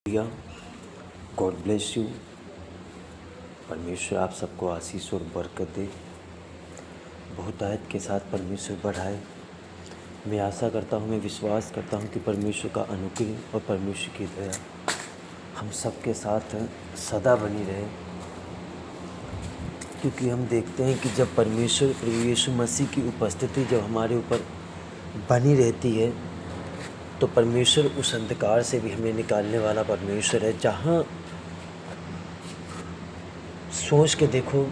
भैया, God bless you. परमेश्वर आप सबको आशीष और बरकत दे, बहुतायत के साथ परमेश्वर बढ़ाए। मैं आशा करता हूँ, मैं विश्वास करता हूँ कि परमेश्वर का अनुग्रह और परमेश्वर की दया हम सबके साथ सदा बनी रहे, क्योंकि हम देखते हैं कि जब परमेश्वर प्रभु यीशु मसीह की उपस्थिति जब हमारे ऊपर बनी रहती है तो परमेश्वर उस अंधकार से भी हमें निकालने वाला परमेश्वर है। जहाँ सोच के देखो,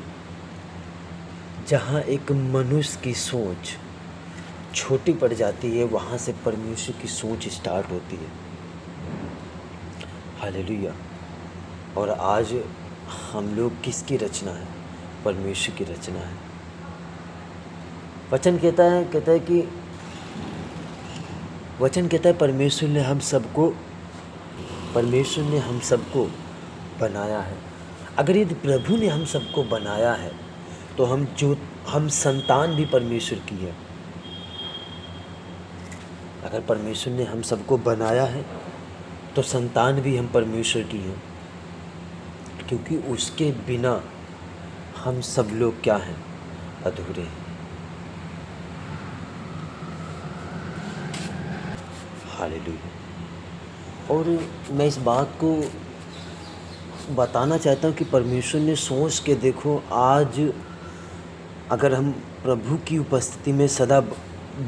जहाँ एक मनुष्य की सोच छोटी पड़ जाती है, वहाँ से परमेश्वर की सोच स्टार्ट होती है। हालेलुया। और आज हम लोग किसकी रचना है? परमेश्वर की रचना है। वचन कहता है परमेश्वर ने हम सबको बनाया है। अगर यदि प्रभु ने हम सबको बनाया है तो हम संतान भी परमेश्वर की है। अगर परमेश्वर ने हम सबको बनाया है तो संतान भी हम परमेश्वर की हैं, क्योंकि उसके बिना हम सब लोग क्या हैं? अधूरे हैं। हालेलुया। और मैं इस बात को बताना चाहता हूँ कि परमेश्वर ने सोच के देखो, आज अगर हम प्रभु की उपस्थिति में सदा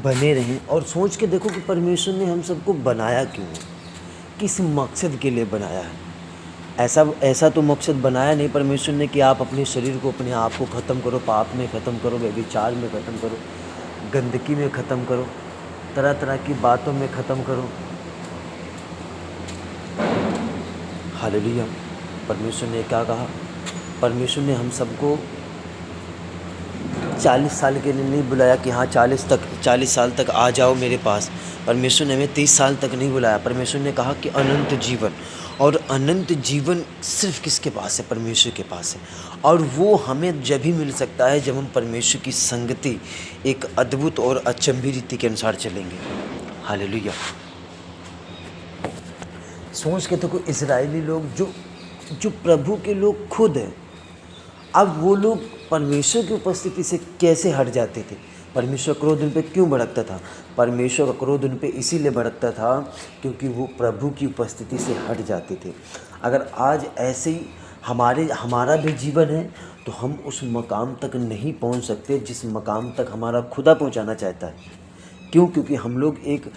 बने रहें और सोच के देखो कि परमेश्वर ने हम सबको बनाया क्यों है, किस मकसद के लिए बनाया है। ऐसा तो मकसद बनाया नहीं परमेश्वर ने कि आप अपने शरीर को, अपने आप को ख़त्म करो, पाप में ख़त्म करो, व्यभिचार में ख़त्म करो, गंदगी में ख़त्म करो, तरह तरह की बातों में ख़त्म करो। हालेलुया। परमेश्वर ने क्या कहा? परमेश्वर ने हम सबको 40 साल के लिए नहीं बुलाया कि हाँ 40 साल तक आ जाओ मेरे पास। परमेश्वर ने हमें 30 साल तक नहीं बुलाया। परमेश्वर ने कहा कि अनंत जीवन, और अनंत जीवन सिर्फ किसके पास है? परमेश्वर के पास है। और वो हमें जब भी मिल सकता है जब हम परमेश्वर की संगति एक अद्भुत और अचंभी रीति के अनुसार चलेंगे। हालेलुया। सोच के देखो, इजरायली लोग जो प्रभु के लोग खुद हैं, अब वो लोग परमेश्वर की उपस्थिति से कैसे हट जाते थे? परमेश्वर क्रोध उन पे क्यों भड़कता था? परमेश्वर का क्रोध उन पे इसीलिए भड़कता था क्योंकि वो प्रभु की उपस्थिति से हट जाते थे। अगर आज ऐसे ही हमारा भी जीवन है तो हम उस मकाम तक नहीं पहुंच सकते जिस मकाम तक हमारा खुदा पहुंचाना चाहता है। क्यों? क्योंकि हम लोग एक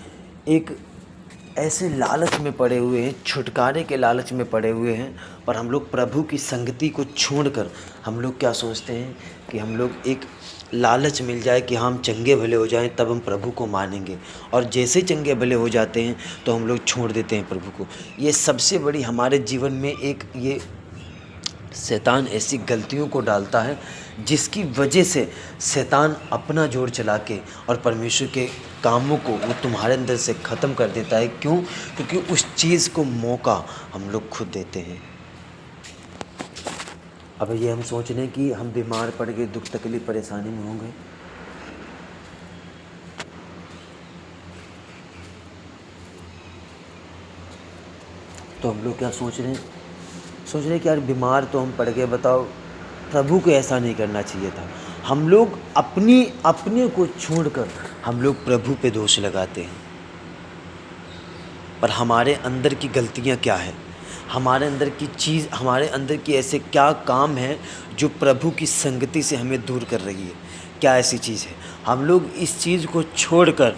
ऐसे लालच में पड़े हुए हैं, छुटकारे के लालच में पड़े हुए हैं, पर हम लोग प्रभु की संगति को छोड़कर हम लोग क्या सोचते हैं कि हम लोग एक लालच मिल जाए कि हम चंगे भले हो जाएं तब हम प्रभु को मानेंगे, और जैसे चंगे भले हो जाते हैं तो हम लोग छोड़ देते हैं प्रभु को। ये सबसे बड़ी हमारे जीवन में ये शैतान ऐसी गलतियों को डालता है जिसकी वजह से शैतान अपना जोर चला के और परमेश्वर के कामों को वो तुम्हारे अंदर से ख़त्म कर देता है। क्यों? क्योंकि उस चीज़ को मौका हम लोग खुद देते हैं। अब ये हम सोच रहे हैं कि हम बीमार पड़ गए, दुख तकलीफ परेशानी में होंगे, तो हम लोग क्या सोच रहे हैं? सोच रहे हैं कि यार बीमार तो हम पड़ गए, बताओ प्रभु को ऐसा नहीं करना चाहिए था। हम लोग अपने को छोड़कर हम लोग प्रभु पे दोष लगाते हैं। पर हमारे अंदर की गलतियां क्या है? हमारे अंदर की ऐसे क्या काम है जो प्रभु की संगति से हमें दूर कर रही है? क्या ऐसी चीज़ है? हम लोग इस चीज़ को छोड़कर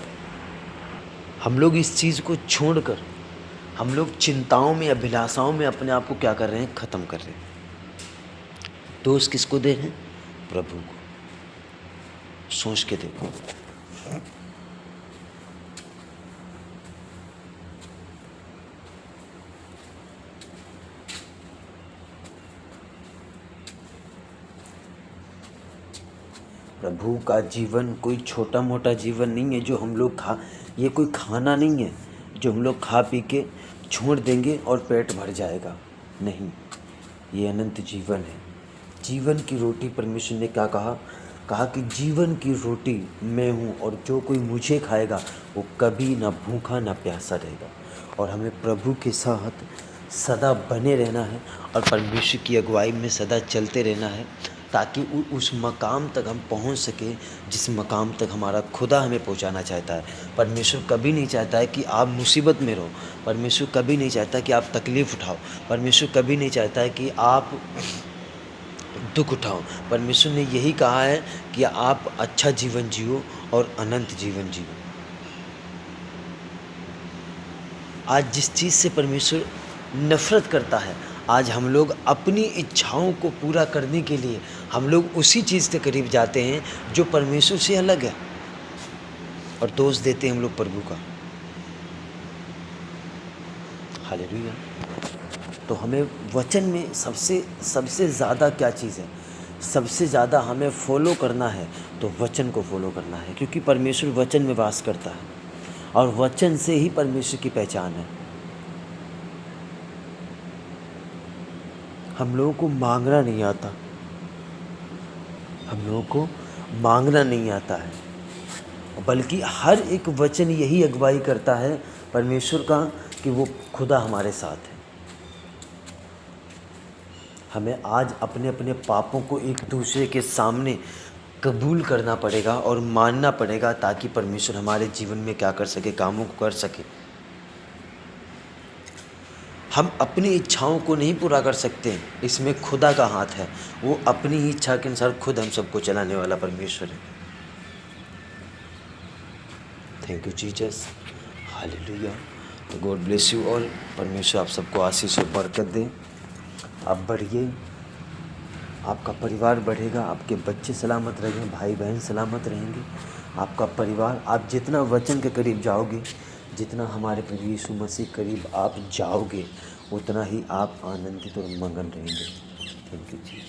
हम लोग चिंताओं में, अभिलाषाओं में अपने आप को क्या कर रहे हैं? ख़त्म कर रहे हैं। दोष किसको दे रहे हैं? प्रभु को। सोच के देखो। प्रभु का जीवन कोई छोटा मोटा जीवन नहीं है जो हम लोग ये कोई खाना नहीं है जो हम लोग खा पी के छोड़ देंगे और पेट भर जाएगा। नहीं, ये अनंत जीवन है। जीवन की रोटी परमेश्वर ने क्या कहा कि जीवन की रोटी मैं हूँ, और जो कोई मुझे खाएगा वो कभी ना भूखा ना प्यासा रहेगा। और हमें प्रभु के साथ सदा बने रहना है और परमेश्वर की अगुवाई में सदा चलते रहना है, ताकि उस मकाम तक हम पहुंच सके जिस मकाम तक हमारा खुदा हमें पहुंचाना चाहता है। परमेश्वर कभी नहीं चाहता है कि आप मुसीबत में रहो। परमेश्वर कभी नहीं चाहता कि आप तकलीफ़ उठाओ। परमेश्वर कभी नहीं चाहता है कि आप दुख उठाओ। परमेश्वर ने यही कहा है कि आप अच्छा जीवन जियो और अनंत जीवन जियो। आज जिस चीज़ से परमेश्वर नफ़रत करता है, आज हम लोग अपनी इच्छाओं को पूरा करने के लिए हम लोग उसी चीज़ के करीब जाते हैं जो परमेश्वर से अलग है, और दोष देते हैं हम लोग प्रभु का। हालेलुया। तो हमें वचन में सबसे ज़्यादा क्या चीज़ है, सबसे ज़्यादा हमें फॉलो करना है तो वचन को फॉलो करना है, क्योंकि परमेश्वर वचन में वास करता है और वचन से ही परमेश्वर की पहचान है। हम लोगों को मांगना नहीं आता, हम लोगों को मांगना नहीं आता है, बल्कि हर एक वचन यही अगुवाई करता है परमेश्वर का कि वो खुदा हमारे साथ है। हमें आज अपने अपने पापों को एक दूसरे के सामने कबूल करना पड़ेगा और मानना पड़ेगा, ताकि परमेश्वर हमारे जीवन में क्या कर सके, कामों को कर सके। हम अपनी इच्छाओं को नहीं पूरा कर सकते, इसमें खुदा का हाथ है। वो अपनी ही इच्छा के अनुसार खुद हम सबको चलाने वाला परमेश्वर है। Thank you Jesus, hallelujah. तो गॉड ब्लेस यू ऑल। परमेश्वर आप सबको आशीष और बरकत दे। आप बढ़िए, आपका परिवार बढ़ेगा, आपके बच्चे सलामत रहेंगे, भाई बहन सलामत रहेंगे, आपका परिवार। आप जितना वचन के करीब जाओगे, जितना हमारे प्रभु यीशु मसीह करीब आप जाओगे, उतना ही आप आनंदित और मगन रहेंगे। Thank you ji.